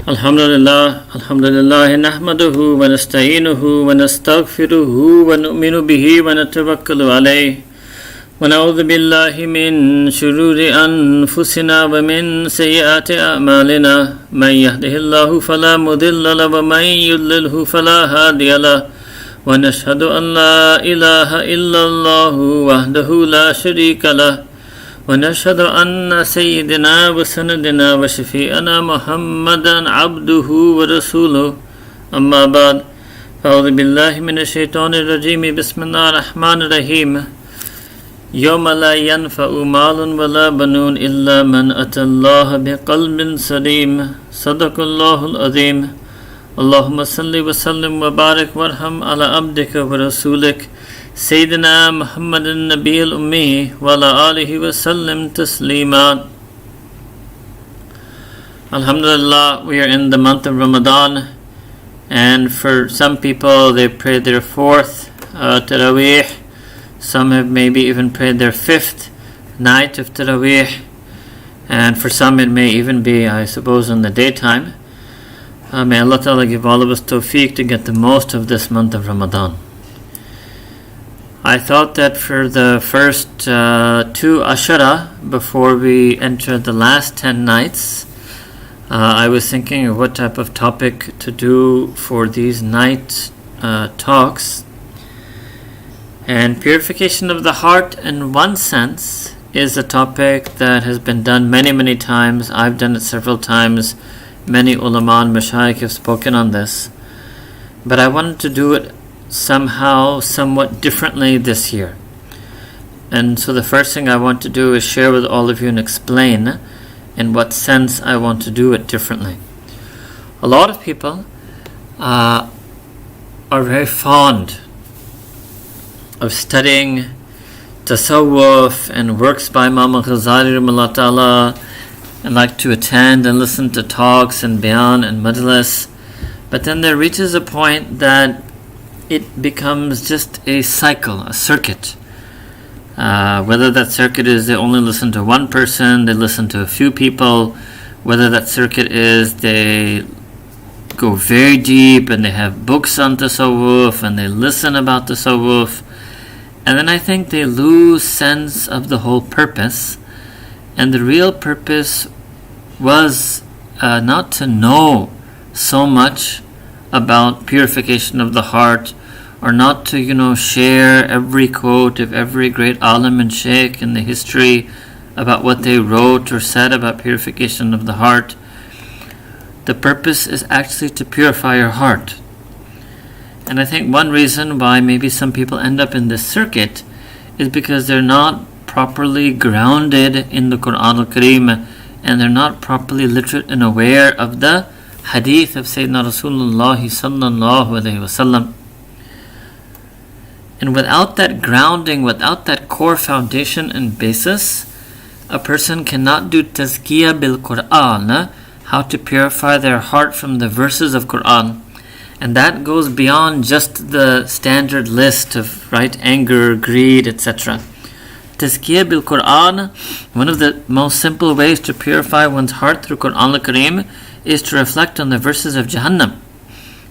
Alhamdulillah, nahmaduhu wa nasta'inuhu wa nastaghfiruhu wa nu'minu bihi wa natawakkalu alayhi wa na'udhu billahi min shururi anfusina wa min sayyiati a'malina man yahdihillahu fala mudilla lahu wa man yudlilhu fala hadiya lahu wa nashhadu an la ilaha illallah wahdahu la sharika lahu ونشهد أن سيدنا وسندنا وشفيئنا محمدا عبده ورسوله أما بعد أعوذ بالله من الشيطان الرجيم بسم الله الرحمن الرحيم يوم لا ينفع مال ولا بنون إلا من أتى الله بقلب سليم صدق الله العظيم اللهم صل وسلم وبارك وارحم على عبدك ورسولك Sayyidina Muhammadin Nabiyil Ummi wa ala alihi wa sallam tasliman. Alhamdulillah, we are in the month of Ramadan, and for some people they pray their fourth Taraweeh. Some have maybe even prayed their fifth night of Taraweeh, and for some it may even be, I suppose, in the daytime. May Allah Ta'ala give all of us tawfiq to get the most of this month of Ramadan. I thought that for the first 2 Ashara, before we enter the last 10 nights, I was thinking of what type of topic to do for these night talks. And purification of the heart, in one sense, is a topic that has been done many, many times. I've done it several times. Many ulama and mashayikh have spoken on this. But I wanted to do it somewhat differently this year. And so the first thing I want to do is share with all of you and explain in what sense I want to do it differently. A lot of people are very fond of studying tasawwuf and works by Imam Ghazali rahimahullah ta'ala, and like to attend and listen to talks and bayan and majlis. But then there reaches a point that it becomes just a cycle, a circuit. Whether that circuit is they only listen to one person, they listen to a few people, whether that circuit is they go very deep and they have books on tasawwuf and they listen about tasawwuf, and then I think they lose sense of the whole purpose. And the real purpose was not to know so much about purification of the heart, or not to share every quote of every great alim and sheikh in the history about what they wrote or said about purification of the heart. The purpose is actually to purify your heart. And I think one reason why maybe some people end up in this circuit is because they're not properly grounded in the Quran al-Kareem, and they're not properly literate and aware of the hadith of Sayyidina Rasulullah sallallahu alayhi wasallam. And without that grounding, without that core foundation and basis, a person cannot do tazkiyah bil Quran, how to purify their heart from the verses of Quran. And that goes beyond just the standard list of anger, greed, etc. Tazkiyah bil Quran, one of the most simple ways to purify one's heart through Quran al-Kareem is to reflect on the verses of Jahannam.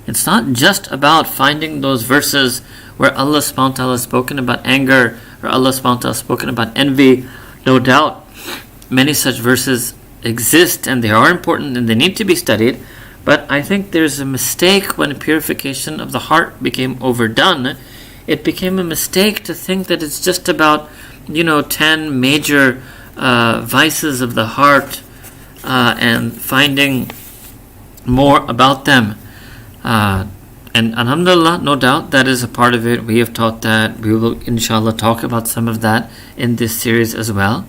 It's not just about finding those verses where Allah subhanahu wa ta'ala has spoken about anger, or Allah subhanahu wa ta'ala has spoken about envy. No doubt, many such verses exist and they are important and they need to be studied. But I think there's a mistake when purification of the heart became overdone. It became a mistake to think that it's just about 10 major vices of the heart and finding more about them. And alhamdulillah, no doubt, that is a part of it. We have taught that. We will inshallah talk about some of that in this series as well.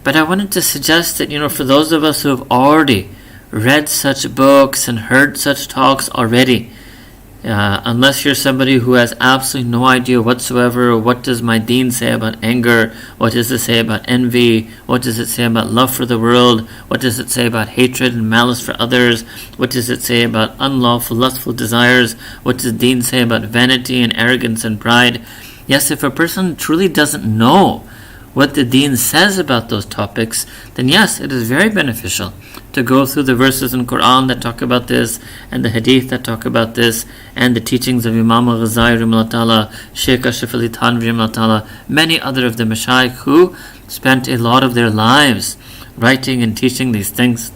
But I wanted to suggest that, for those of us who have already read such books and heard such talks already, unless you're somebody who has absolutely no idea whatsoever, what does my deen say about anger, what does it say about envy, what does it say about love for the world, what does it say about hatred and malice for others, what does it say about unlawful lustful desires, what does deen say about vanity and arrogance and pride. Yes, if a person truly doesn't know what the deen says about those topics, then yes, it is very beneficial to go through the verses in Quran that talk about this, and the hadith that talk about this, and the teachings of Imam al-Ghazali rahimahullah ta'ala, Shaykh Ashraf Ali Thanvi rahimahullah ta'ala, many other of the Mashaykh who spent a lot of their lives writing and teaching these things.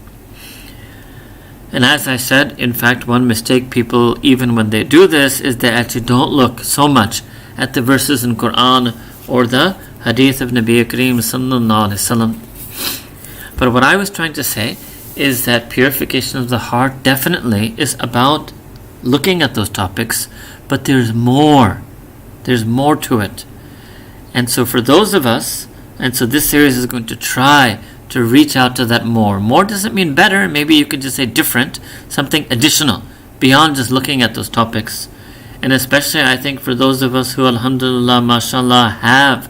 And as I said, in fact, one mistake people, even when they do this, is they actually don't look so much at the verses in Quran or the hadith of Nabi Kareem sallallahu alaihi wasallam. But what I was trying to say is that purification of the heart definitely is about looking at those topics, but there's more. There's more to it. And so for those of us, and so this series is going to try to reach out to that more. More doesn't mean better. Maybe you could just say different, something additional, beyond just looking at those topics. And especially, I think, for those of us who, alhamdulillah, mashallah, have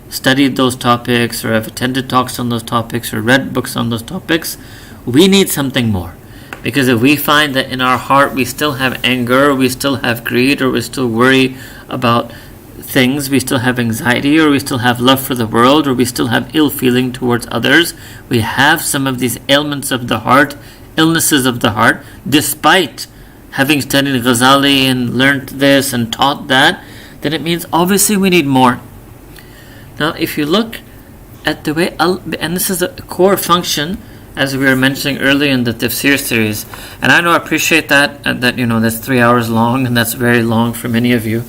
studied those topics, or have attended talks on those topics, or read books on those topics, we need something more. Because if we find that in our heart we still have anger, we still have greed, or we still worry about things, we still have anxiety, or we still have love for the world, or we still have ill feeling towards others, we have some of these ailments of the heart, illnesses of the heart, despite having studied Ghazali and learned this and taught that, then it means obviously we need more. Now if you look at the way, and this is a core function, as we were mentioning earlier in the Tafsir series, and I know I appreciate that that's 3 hours long, and that's very long for many of you.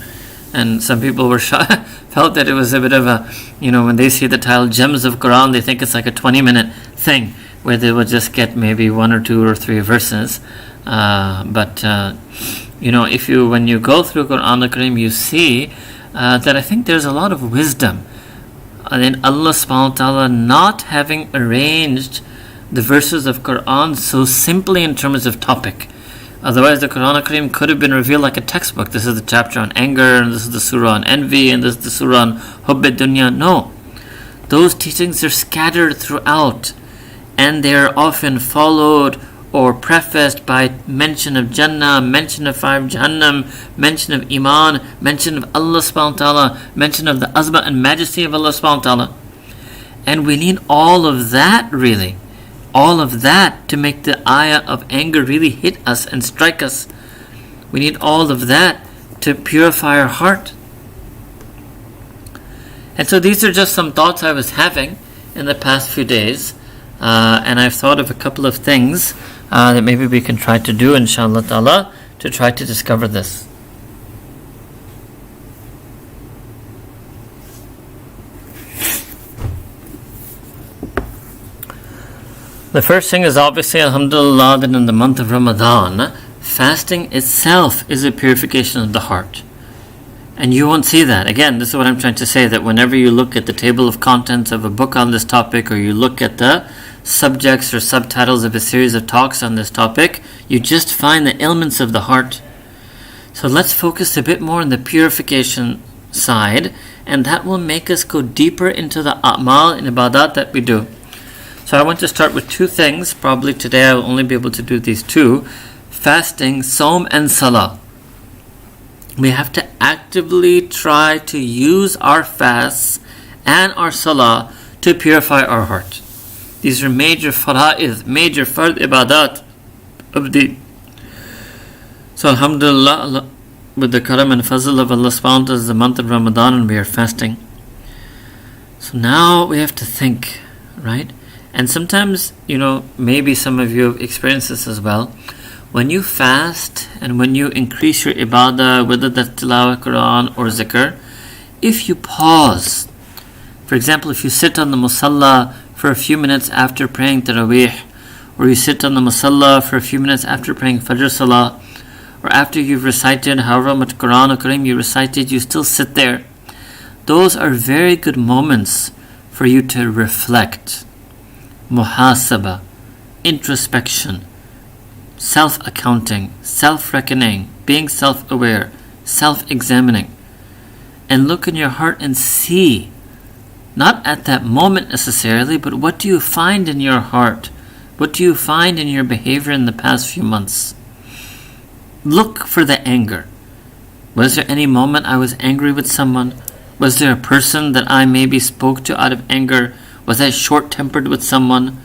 And some people were felt that it was a bit of a, when they see the title Gems of Quran, they think it's like a 20-minute thing where they will just get maybe 1 or 2 or 3 verses. But when you go through Quran al-Karim, you see that I think there's a lot of wisdom in Allah subhanahu wa ta'ala not having arranged the verses of Quran so simply in terms of topic. Otherwise, the Quran al-Karim could have been revealed like a textbook. This is the chapter on anger, and this is the surah on envy, and this is the surah on hubb dunya. No. Those teachings are scattered throughout, and they are often followed or prefaced by mention of Jannah, mention of fire of Jahannam, mention of Iman, mention of Allah subhanahu wa ta'ala, mention of the azma and majesty of Allah subhanahu wa ta'ala. And we need all of that, really. All of that to make the ayah of anger really hit us and strike us. We need all of that to purify our heart. And so these are just some thoughts I was having in the past few days. And I've thought of a couple of things that maybe we can try to do, inshallah ta'ala, to try to discover this. The first thing is obviously, alhamdulillah, that in the month of Ramadan, fasting itself is a purification of the heart. And you won't see that. Again, this is what I'm trying to say, that whenever you look at the table of contents of a book on this topic, or you look at the subjects or subtitles of a series of talks on this topic, you just find the ailments of the heart. So let's focus a bit more on the purification side, and that will make us go deeper into the a'mal and ibadat that we do. So I want to start with 2 things. Probably today I will only be able to do these 2. Fasting, Sawm and Salah. We have to actively try to use our fasts and our Salah to purify our heart. These are major fara'id, major fard ibadat of the. So alhamdulillah, with the karam and fazl of Allah subhanahu wa ta'ala, is the month of Ramadan and we are fasting. So now we have to think, right? And sometimes, maybe some of you have experienced this as well. When you fast and when you increase your ibadah, whether that's tilawah, Quran or zikr, if you pause, for example, if you sit on the musalla for a few minutes after praying Taraweeh, or you sit on the musalla for a few minutes after praying Fajr Salah, or after you've recited however much Quran or Kareem you recited, you still sit there. Those are very good moments for you to reflect. Muhasaba, introspection, self-accounting, self-reckoning, being self-aware, self-examining. And look in your heart and see, not at that moment necessarily, but what do you find in your heart? What do you find in your behavior in the past few months? Look for the anger. Was there any moment I was angry with someone? Was there a person that I maybe spoke to out of anger? Was I short-tempered with someone?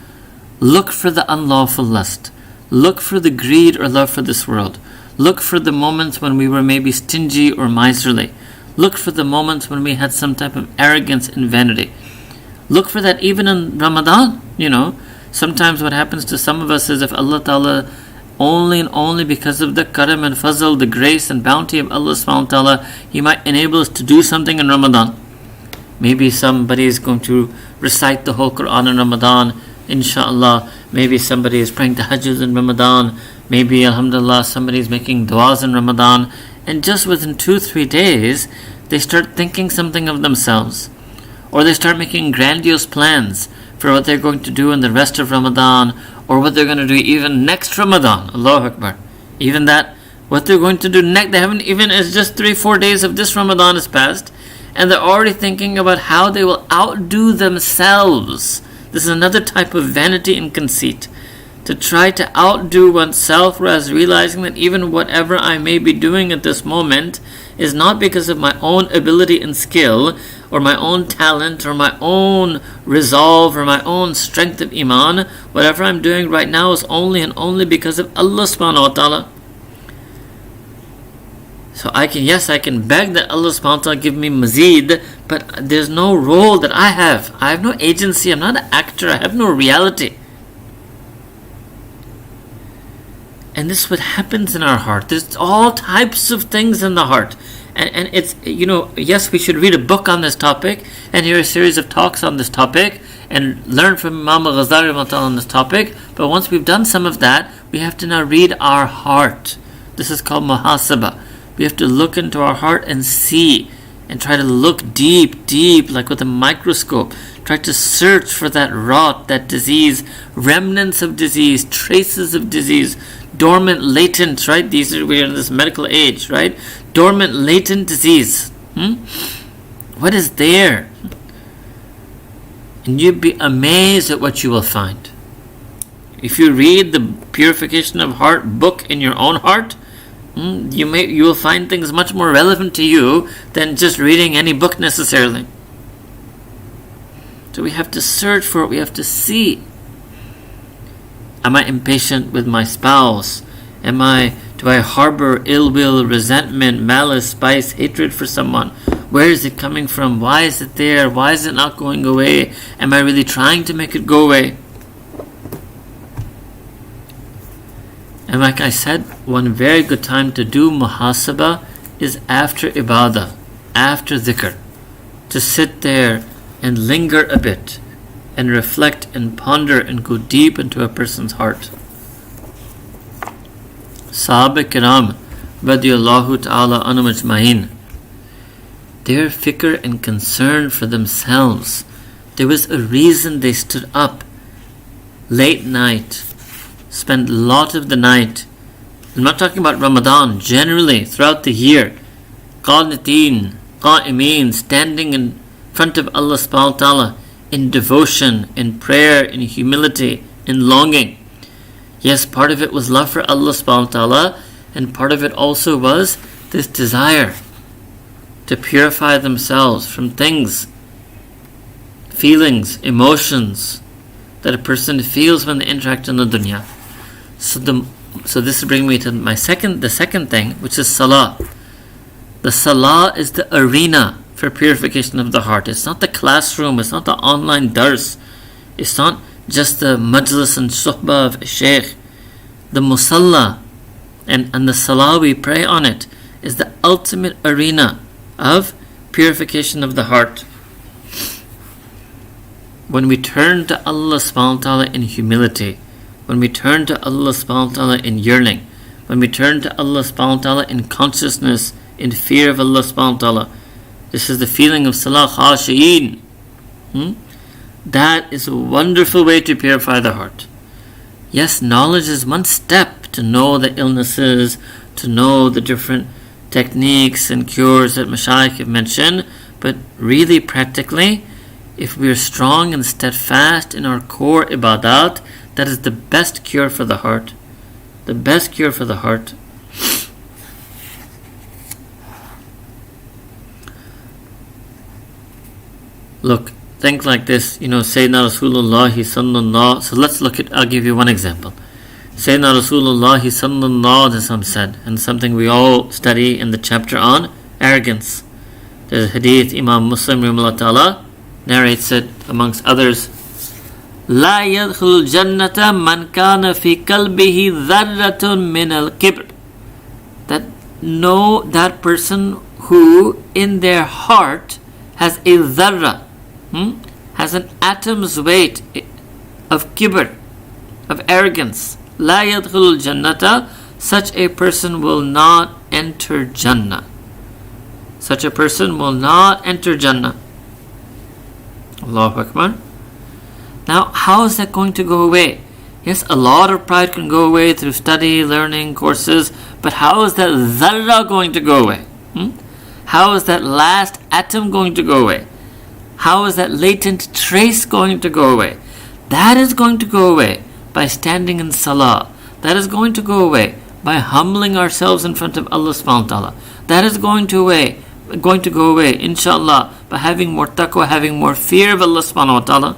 Look for the unlawful lust. Look for the greed or love for this world. Look for the moments when we were maybe stingy or miserly. Look for the moments when we had some type of arrogance and vanity. Look for that even in Ramadan. Sometimes what happens to some of us is if Allah Ta'ala only and only because of the karam and fazl, the grace and bounty of Allah subhanahu wa ta'ala, He might enable us to do something in Ramadan. Maybe somebody is going to recite the whole Quran in Ramadan, inshallah. Maybe somebody is praying tahajjud in Ramadan. Maybe, alhamdulillah, somebody is making du'as in Ramadan. And just within 2-3 days, they start thinking something of themselves. Or they start making grandiose plans for what they're going to do in the rest of Ramadan, or what they're going to do even next Ramadan. Allahu Akbar. Even that, what they're going to do next, they haven't even, it's just 3-4 days of this Ramadan has passed, and they're already thinking about how they will outdo themselves. This is another type of vanity and conceit. To try to outdo oneself, whereas realizing that even whatever I may be doing at this moment is not because of my own ability and skill, or my own talent, or my own resolve, or my own strength of iman. Whatever I'm doing right now is only and only because of Allah subhanahu wa ta'ala. So I can beg that Allah subhanahu wa ta'ala give me mazid, but there's no role that I have. I have no agency, I'm not an actor, I have no reality. And this is what happens in our heart. There's all types of things in the heart. And it's, yes, we should read a book on this topic and hear a series of talks on this topic and learn from Imam Ghazali on this topic. But once we've done some of that, we have to now read our heart. This is called muhasaba. We have to look into our heart and see and try to look deep, like with a microscope. Try to search for that rot, that disease, remnants of disease, traces of disease, dormant, latent, right? We're in this medical age, right? Dormant, latent disease. What is there? And you'd be amazed at what you will find. If you read the Purification of Heart book in your own heart, you will find things much more relevant to you than just reading any book necessarily. So we have to search for it, we have to see. Am I impatient with my spouse? Do I harbor ill will, resentment, malice, spite, hatred for someone? Where is it coming from? Why is it there? Why is it not going away? Am I really trying to make it go away? And like I said, one very good time to do muhasabah is after ibadah, after dhikr. To sit there and linger a bit and reflect and ponder and go deep into a person's heart. Sahaba kiram radiyallahu ta'ala anhum ajma'in, their fikr and concern for themselves, there was a reason they stood up late night, spent a lot of the night. I'm not talking about Ramadan, generally throughout the year. Qaniteen, qa'imeen, standing in front of Allah subhanahu wa ta'ala in devotion, in prayer, in humility, in longing. Yes, part of it was love for Allah subhanahu wa ta'ala, and part of it also was this desire to purify themselves from things, feelings, emotions that a person feels when they interact in the dunya. So this brings me to the second thing, which is salah. The salah is the arena for purification of the heart. It's not the classroom, it's not the online dars, it's not just the majlis and suhbah of a shaykh. The musalla and the salah we pray on it is the ultimate arena of purification of the heart. When we turn to Allah subhanahu wa ta'ala in humility, when we turn to Allah subhanahu wa ta'ala in yearning, when we turn to Allah subhanahu wa ta'ala in consciousness, in fear of Allah subhanahu wa ta'ala, this is the feeling of salah khashi'een. That is a wonderful way to purify the heart. Yes, knowledge is one step to know the illnesses, to know the different techniques and cures that Mashaykh have mentioned, but really practically, if we are strong and steadfast in our core ibadat, that is the best cure for the heart. The best cure for the heart. Look, think like this, Sayyidina Rasulullah sallallahu. So let's look at, I'll give you one example. Sayyidina Rasulullah sallallahu alaihi wasallam said, and something we all study in the chapter on arrogance. There's a hadith, Imam Muslim rahimahullah ta'ala narrates it amongst others. لا يدخل الجنة من كان في قلبه ذرة من الكبر. That person who in their heart has a dharra, has an atom's weight of kibr, of arrogance. لا يدخل الجنة. Such a person will not enter Jannah. Such a person will not enter Jannah. Allahu Akbar. Now, how is that going to go away? Yes, a lot of pride can go away through study, learning, courses, but how is that dharra going to go away? How is that last atom going to go away? How is that latent trace going to go away? That is going to go away by standing in salah. That is going to go away by humbling ourselves in front of Allah subhanahu wa ta'ala. That is going to go away, inshallah, by having more taqwa, having more fear of Allah subhanahu wa ta'ala.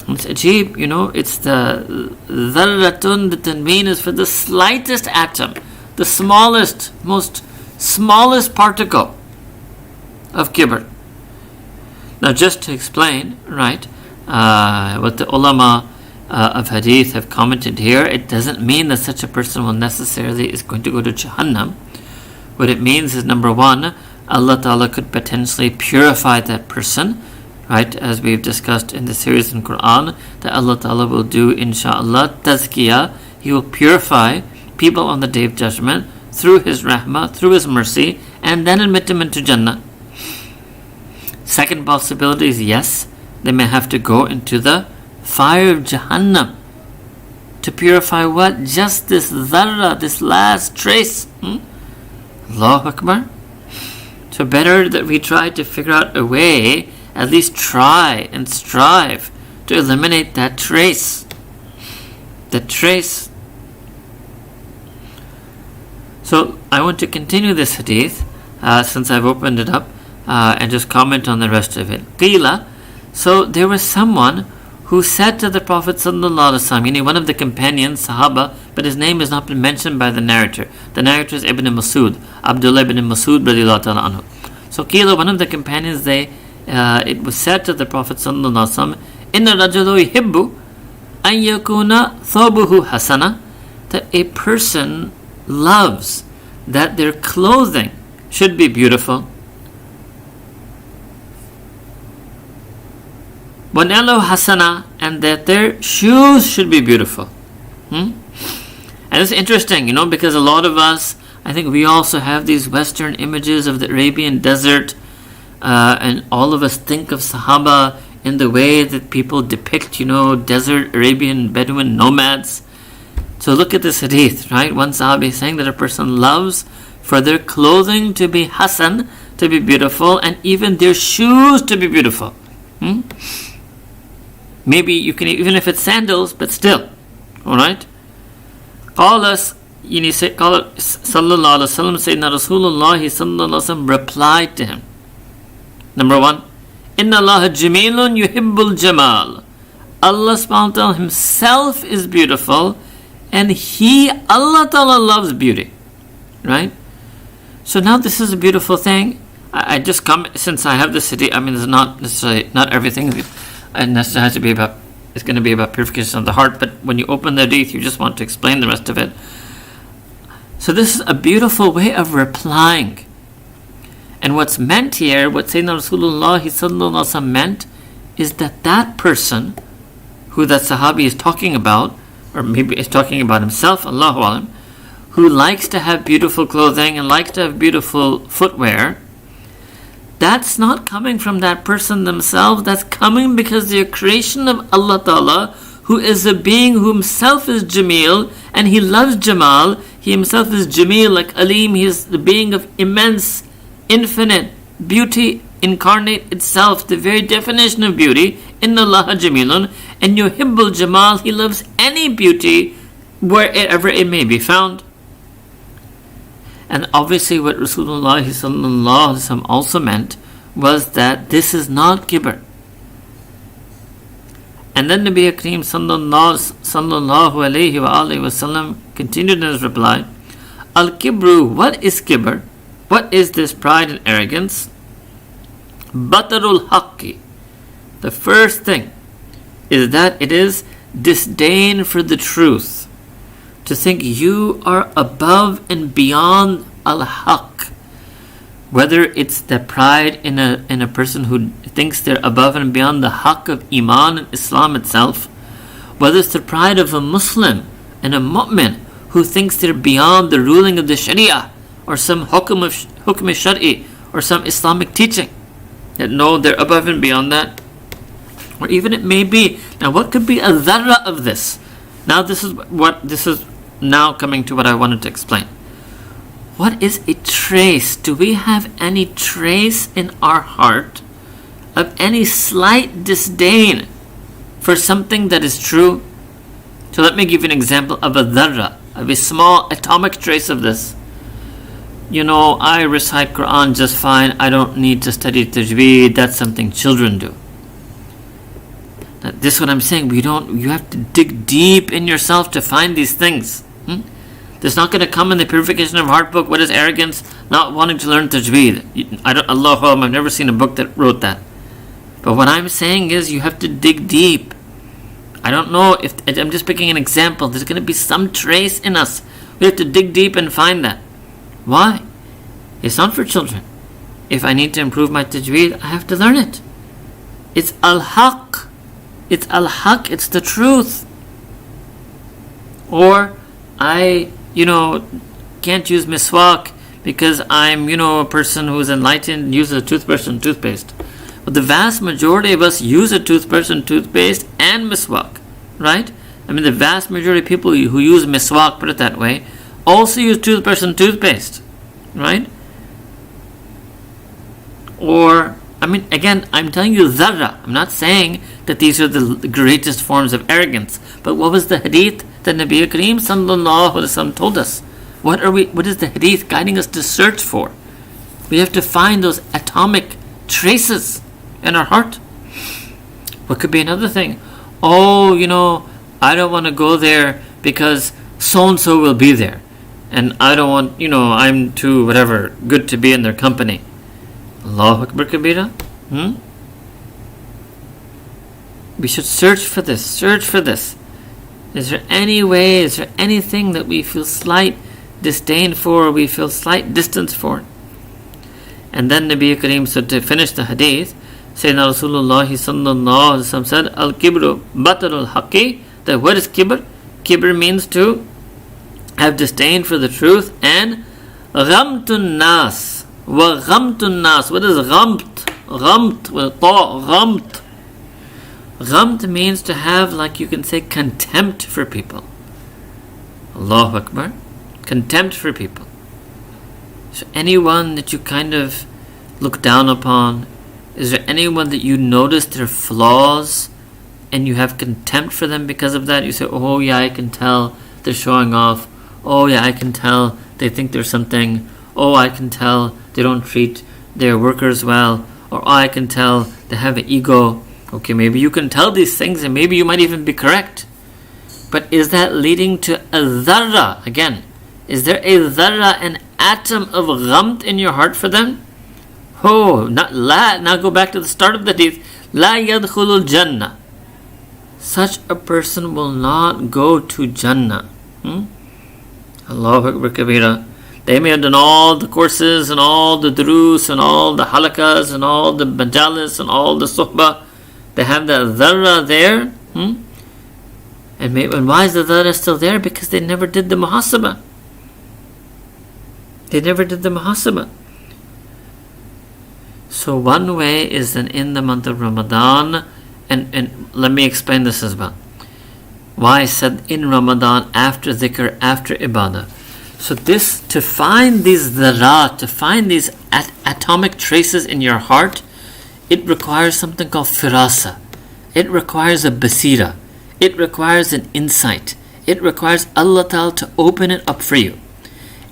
It's ajib, it's the dharratun, the tanween is for the slightest atom, the smallest particle of kibr. Now just to explain, right, what the ulama of hadith have commented here, it doesn't mean that such a person will necessarily is going to go to Jahannam. What it means is, number one, Allah Ta'ala could potentially purify that person, right, as we've discussed in the series in Quran, that Allah Ta'ala will do, inshaAllah, tazkiyah. He will purify people on the Day of Judgment through His rahmah, through His mercy, and then admit them into Jannah. Second possibility is, yes, they may have to go into the fire of Jahannam to purify what? Just this dharra, this last trace. Allahu Akbar. So better that we try to figure out a way, at least try and strive to eliminate that trace. The trace. So I want to continue this hadith since I've opened it up and just comment on the rest of it. Qila. So there was someone who said to the Prophet sallallahu alaihi wasallam, one of the companions, Sahaba, but his name has not been mentioned by the narrator. The narrator is Ibn Masud, Abdullah ibn Masud radiyallahu ta'ala anhu. So Qila, one of the companions, it was said to the Prophet sallallahu alaihi wasallam, Inna rajulu yuhibbu an yakuna thobuhu hasana, that a person loves that their clothing should be beautiful. Wanelo hasana, and that their shoes should be beautiful. And it's interesting, because a lot of us, I think we also have these Western images of the Arabian desert, and all of us think of Sahaba in the way that people depict, desert Arabian Bedouin nomads. So look at this hadith, right? One Sahabi is saying that a person loves for their clothing to be hasan, to be beautiful, and even their shoes to be beautiful. Maybe you can, even if it's sandals, but still. Alright? Qala sallallahu alaihi wasallam, Sayyidina Rasulullah sallallahu alaihi wasallam replied to him. Number one, Inna Allah jamilun yuhibbul jamal. Allah subhanahu wa ta'ala Himself is beautiful, and Allah Ta'ala loves beauty. Right? So now this is a beautiful thing. I just come, since I have this city, it's not necessarily, not everything and necessarily has to be about, it's going to be about purification of the heart, but when you open the hadith, you just want to explain the rest of it. So this is a beautiful way of replying. And what's meant here, what Sayyidina Rasulullah sallallahu alaihi wasallam meant, is that person who that Sahabi is talking about, or maybe is talking about himself, Allahu alam, who likes to have beautiful clothing and likes to have beautiful footwear, that's not coming from that person themselves. That's coming because they're a creation of Allah Ta'ala, who is a being who himself is Jameel, and he loves Jamal. He himself is Jameel, like Alim. He is the being of immense, infinite beauty incarnate itself, the very definition of beauty. Inna Allah Jamilun. And Yuhibbul Jamal, he loves any beauty wherever it may be found. And obviously what Rasulullah sallallahu alaihi wasallam also meant was that this is not kibr. And then Nabi Kareem sallallahu alayhi wa alihi wasallam continued in his reply, Al-kibru, what is kibr? What is this pride and arrogance? Batarul haqqi. The first thing is that it is disdain for the truth. To think you are above and beyond al-haq. Whether it's the pride in a person who thinks they're above and beyond the haq of Iman and Islam itself, whether it's the pride of a Muslim and a mu'min who thinks they're beyond the ruling of the Sharia or some hukm shari or some Islamic teaching, that no, they're above and beyond that. Or even it may be, now what could be a dharra of this? Now this is now coming to what I wanted to explain. What is a trace? Do we have any trace in our heart of any slight disdain for something that is true? So let me give you an example of a dharra, of a small atomic trace of this. I recite Quran just fine. I don't need to study tajweed. That's something children do. Now, this is what I'm saying. You have to dig deep in yourself to find these things. There's not going to come in the Purification of Heart book. What is arrogance? Not wanting to learn tajweed. Allahu Alam, I've never seen a book that wrote that. But what I'm saying is you have to dig deep. I don't know if I'm just picking an example. There's going to be some trace in us. We have to dig deep and find that. Why? It's not for children. If I need to improve my tajweed, I have to learn it. It's al-haq. It's al-haq. It's the truth. Or I can't use miswak because I'm, a person who's enlightened, uses a toothbrush and toothpaste. But the vast majority of us use a toothbrush and toothpaste and miswak, right? I mean, the vast majority of people who use miswak, put it that way, also use toothbrush and toothpaste, right? Or, again, I'm telling you dharra. I'm not saying that these are the greatest forms of arrogance. But what was the hadith that Nabi Kareem sallallahu alaihi wasallam told us? What is the hadith guiding us to search for? We have to find those atomic traces in our heart. What could be another thing? I don't want to go there because so-and-so will be there. And I don't want, I'm too, good to be in their company. Allahu Akbar Kabira. We should search for this. Is there any way, is there anything that we feel slight disdain for, we feel slight distance for? And then Nabi Kareem said, to finish the hadith, Sayyidina Rasulullah sallallahu alaihi wasallam said, Al-kibru batarul haqqi. That what is kibr? Kibr means to have disdain for the truth, and ghamtun nas. Wa ghamtun nas. What is ghamt? Ghamt with ta, ghamt. Ghamt means to have, like you can say, contempt for people. Allahu Akbar. Contempt for people. So anyone that you kind of look down upon, is there anyone that you notice their flaws and you have contempt for them because of that? You say, oh yeah, I can tell they're showing off. Oh yeah, I can tell they think there's something. Oh, I can tell they don't treat their workers well. Or I can tell they have an ego. Okay, maybe you can tell these things and maybe you might even be correct. But is that leading to a dharra? Again, is there a dharra, an atom of ghamt in your heart for them? Oh, not la. Now go back to the start of the hadith. La yadkhulul jannah. Such a person will not go to Jannah. Allahu Akbar Kabira. They may have done all the courses and all the durus and all the halakas and all the majalis and all the suhbah. They have that dharra there. And why is the dharra still there? Because they never did the muhasabah. So one way is that in the month of Ramadan, and let me explain this as well. Why I said in Ramadan, after dhikr, after ibadah. So this, to find these dharat, to find these atomic traces in your heart, it requires something called firasa. It requires a basira. It requires an insight. It requires Allah Ta'ala to open it up for you.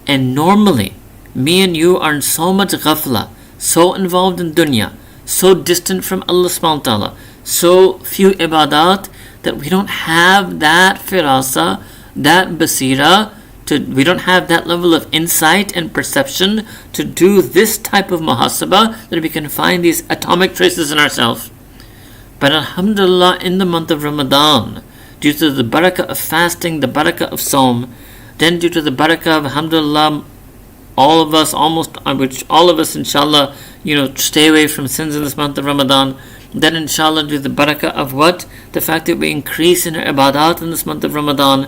And normally, Me and you are in so much ghafla, so involved in dunya, so distant from Allah subhanahu wa ta'ala, so few ibadat, that we don't have that firasa, that basira, we don't have that level of insight and perception to do this type of muhasabah, that we can find these atomic traces in ourselves. But alhamdulillah, in the month of Ramadan, due to the barakah of fasting, the barakah of Sawm, then due to the barakah of alhamdulillah, all of us inshallah, stay away from sins in this month of Ramadan. Then inshallah, due to the barakah of what? The fact that we increase in our ibadat in this month of Ramadan,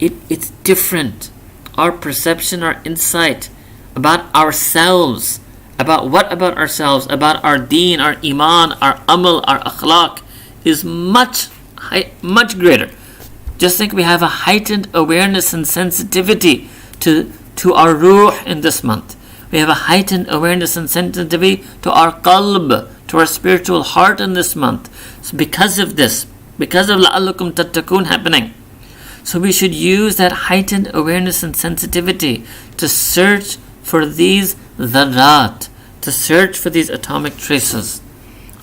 it's different. Our perception, our insight about ourselves, about ourselves, about our deen, our iman, our amal, our akhlaq, is much greater. Just think we have a heightened awareness and sensitivity to our ruh in this month. We have a heightened awareness and sensitivity to our qalb, to our spiritual heart in this month. So because of this, because of la'allakum tattaqun happening, so we should use that heightened awareness and sensitivity to search for these dharrat, to search for these atomic traces.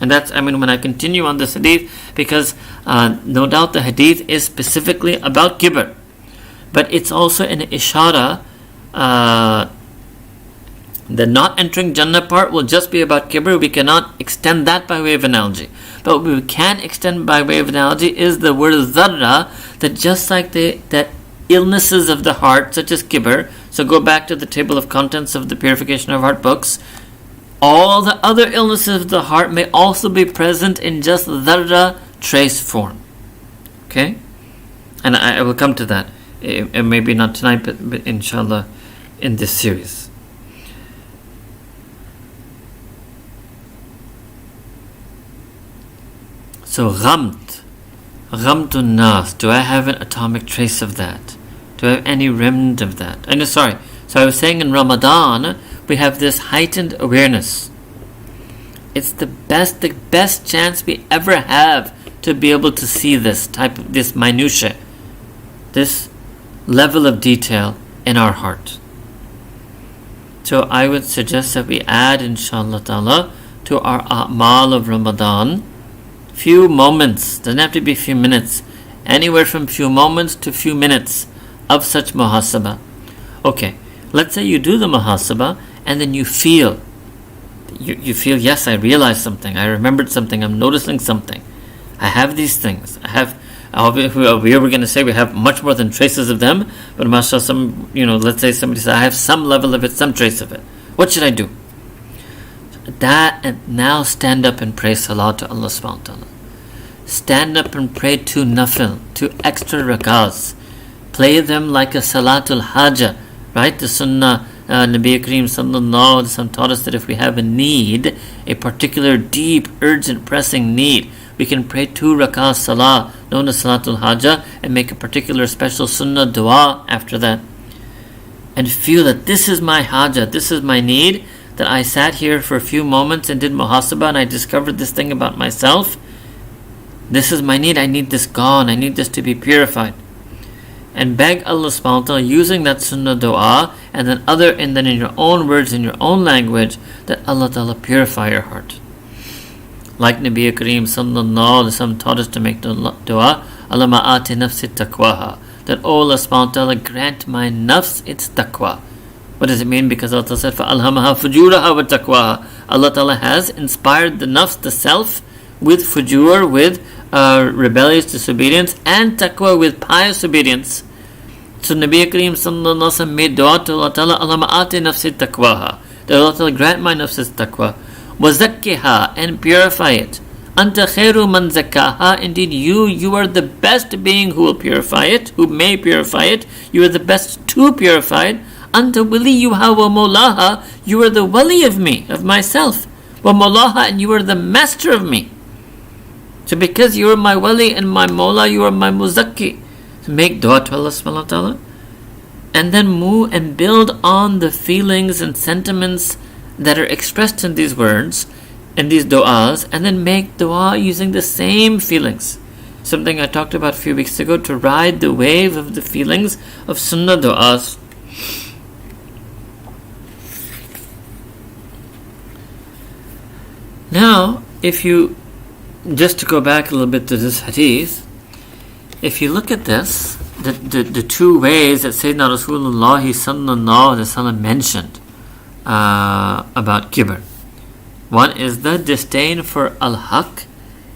And that's, when I continue on this hadith, because no doubt the hadith is specifically about kibr, but it's also an ishara. The not entering Jannah part will just be about kibr. We cannot extend that by way of analogy. But what we can extend by way of analogy is the word dharra, that just like that illnesses of the heart, such as kibr, so go back to the table of contents of the Purification of Heart books, all the other illnesses of the heart may also be present in just dharra trace form. Okay? And I will come to that. Maybe not tonight, but inshallah in this series. So ghamtun nas, do I have an atomic trace of that? Do I have any remnant of that? So I was saying in Ramadan, we have this heightened awareness. It's the best chance we ever have to be able to see this minutiae, this level of detail in our heart. So I would suggest that we add, inshallah ta'ala, to our a'mal of Ramadan, few moments, doesn't have to be few minutes, anywhere from few moments to few minutes of such muhasabah. Okay, let's say you do the muhasabah and then you feel, yes, I realized something, I remembered something, I'm noticing something, I have these things, we're going to say we have much more than traces of them, but mashallah, let's say somebody says, I have some level of it, some trace of it. What should I do? That, and now stand up and pray salah to Allah subhanahu wa ta'ala. Stand up and pray 2 nafil, 2 extra rakahs. Play them like a salatul hajah, right? The sunnah, Nabi Kareem sallallahu alaihi wasallam taught us that if we have a need, a particular deep, urgent, pressing need, we can pray 2 rakahs salah, known as salatul hajah, and make a particular special sunnah dua after that. And feel that this is my hajah, this is my need, that I sat here for a few moments and did muhasabah and I discovered this thing about myself. This is my need, I need this gone, I need this to be purified. And beg Allah subhanahu wa ta'ala using that sunnah dua and then in your own words, in your own language, that Allah ta'ala purify your heart. Like Nabi Kareem sallallahu alaihi wasallam taught us to make the dua, Allahumma ati nafsi taqwaha, that Allah subhanahu wa ta'ala grant my nafs its taqwa. What does it mean? Because Allah said, فَأَلْهَمَهَا فُجُورَهَا وَتَقْوَاهَا. Allah Ta'ala has inspired the nafs, the self, with fujur, with rebellious disobedience, and taqwa, with pious obedience. So Nabi Kareem sallallahu alaihi wasallam made dua to Allah Ta'ala, Allahumma ati nafsi taqwaha, that Allah Ta'ala grant my nafs its taqwa, وَزَكِّهَا, and purify it. Anta khairu man zakkaha, indeed you are the best being who will purify it, who may purify it. You are the best to purify it. Anta waliyuha wa mawlaha, you are the wali of me, of myself. Wa mawlaha, and you are the master of me. So because you are my wali and my mawla, you are my muzakki. So make dua to Allah subhanahu wa ta'ala. And then move and build on the feelings and sentiments that are expressed in these words, in these du'as, and then make dua using the same feelings. Something I talked about a few weeks ago, to ride the wave of the feelings of sunnah du'as. Now, if you, just to go back a little bit to this hadith, if you look at this, the two ways that Sayyidina Rasulullah sallallahu alaihi wasallam mentioned about kibr. One is the disdain for al-haq,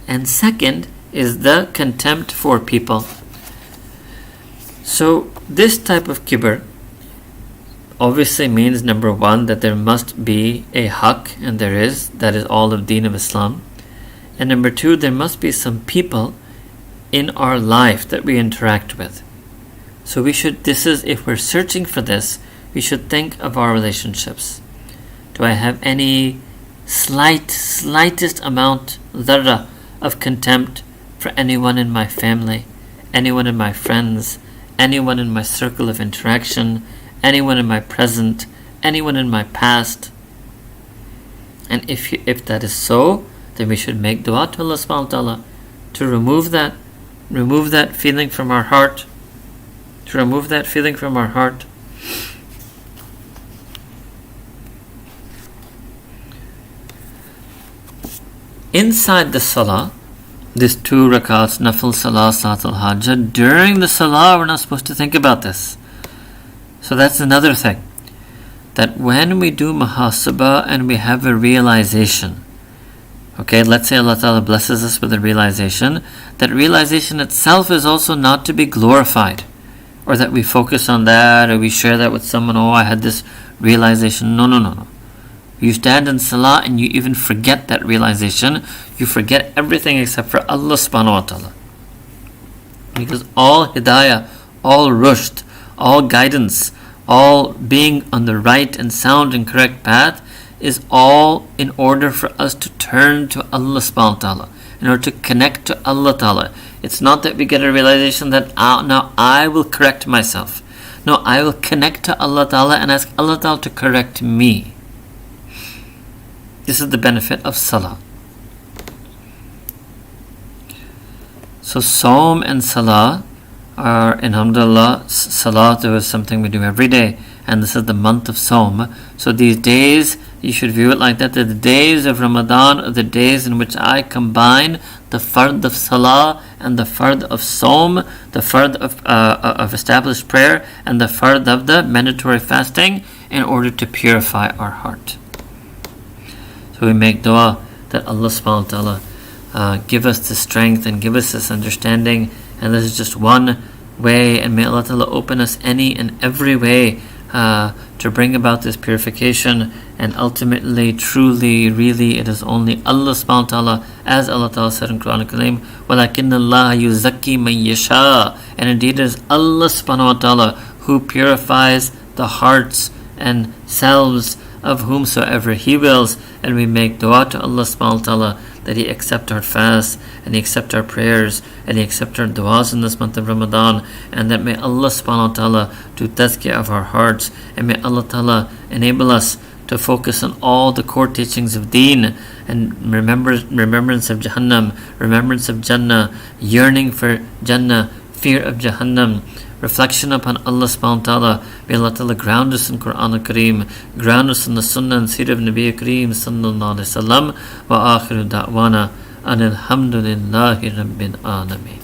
and second is the contempt for people. So this type of kibr obviously means, number one, that there must be a haq, and there is. That is all of deen of Islam. And number two, there must be some people in our life that we interact with. So we should, if we're searching for this, we should think of our relationships. Do I have any slightest amount, dharra, of contempt for anyone in my family, anyone in my friends, anyone in my circle of interaction, anyone in my present, anyone in my past? And if that is so, then we should make dua to Allah subhanahu wa ta'ala to remove that feeling from our heart, Inside the salah, this 2 rakats, nafil salah, salat al-hajjah, during the salah we're not supposed to think about this. So that's another thing, that when we do muhasabah and we have a realization, okay, let's say Allah Ta'ala blesses us with a realization, that realization itself is also not to be glorified, or that we focus on that, or we share that with someone, oh, I had this realization. No. You stand in salah and you even forget that realization. You forget everything except for Allah subhanahu wa ta'ala. Because all hidayah, all rushd, all guidance, all being on the right and sound and correct path is all in order for us to turn to Allah subhanahu wa ta'ala, in order to connect to Allah ta'ala. It's not that we get a realization that now I will correct myself. No, I will connect to Allah ta'ala and ask Allah ta'ala to correct me. This is the benefit of salah. So Saum and salah are, alhamdulillah, salat is something we do every day, and this is the month of Saum. So these days, you should view it like that, the days of Ramadan are the days in which I combine the fard of salah and the fard of Saum, the fard of established prayer and the fard of the mandatory fasting, in order to purify our heart. So we make dua that Allah subhanahu wa ta'ala give us the strength and give us this understanding, and this is just one way, and may Allah ta'ala open us any and every way to bring about this purification. And ultimately, truly, really, it is only Allah subhanahu wa ta'ala, as Allah ta'ala said in Quran Kareem, وَلَكِنَّ اللَّهَ يُزَكِّي مَن يَشَاءُ, and indeed it is Allah subhanahu wa ta'ala who purifies the hearts and selves of whomsoever He wills. And we make dua to Allah subhanahu wa ta'ala that He accept our fasts, and He accept our prayers, and He accept our du'as in this month of Ramadan, and that may Allah subhanahu wa ta'ala do tazkiyah of our hearts, and may Allah ta'ala enable us to focus on all the core teachings of deen, and remembrance of Jahannam, remembrance of Jannah, yearning for Jannah, fear of Jahannam, reflection upon Allah subhanahu wa ta'ala. May Allah ta'ala ground us in Quran Kareem, ground us in the Sunnah and Seerah of Nabi Kareem sallallahu alayhi wa sallam. Wa akhiru da'wana anil hamdulillahi rabbil alameen.